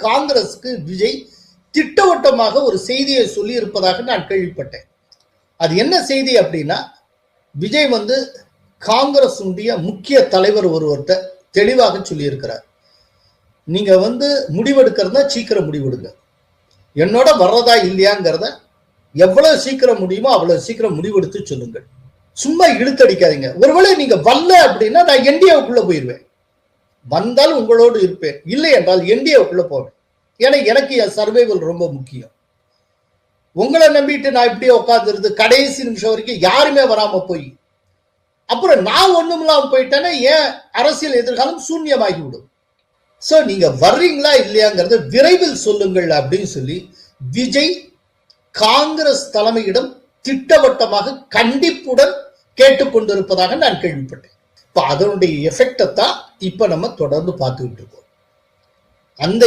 காங்கிரஸுக்கு விஜய் திட்டவட்டமாக ஒரு செய்தியை சொல்லி இருப்பதாக நான் கேள்விப்பட்டேன். அது என்ன செய்தி அப்படின்னா, விஜய் காங்கிரஸ் முக்கிய தலைவர் ஒருவர்கிட்ட தெளிவாக சொல்லி இருக்கிறார். நீங்க முடிவெடுக்கிறதா சீக்கிரம் முடிவெடுங்க, என்னோட வர்றதா இல்லையாங்கிறத எவ்வளவு சீக்கிரம் முடியுமோ அவ்வளவு சீக்கிரம் முடிவெடுத்து சொல்லுங்கள், சும்மா இழுத்தடிக்காதீங்க. ஒருவேளை நீங்க வரல அப்படின்னா நான் என்டிஏவுக்குள்ள போயிருவேன், வந்தால் உங்களோடு இருப்பேன், இல்லை என்றால் என்டிஏவுக்குள்ள போவேன். ஏன்னா எனக்கு என் சர்வைவல் ரொம்ப முக்கியம். உங்களை நம்பிட்டு நான் இப்படியே உட்காந்துருந்து கடைசி நிமிஷம் வரைக்கும் யாருமே வராம போய் அப்புறம் நான் ஒண்ணுமில்லாம போயிட்டேன்னா ஏன் அரசியல் எதிர்காலம் சூன்யமாகிவிடும். சோ நீங்க வர்றீங்களா இல்லையாங்கிறத விரைவில் சொல்லுங்கள் அப்படின்னு சொல்லி விஜய் காங்கிரஸ் தலைமையிடம் திட்டவட்டமாக கண்டிப்புடன் கேட்டுக்கொண்டிருப்பதாக நான் கேள்விப்பட்டேன். இப்ப அதனுடைய எஃபெக்டை தான் இப்ப நம்ம தொடர்ந்து பார்த்துக்கிட்டு இருக்கோம். அந்த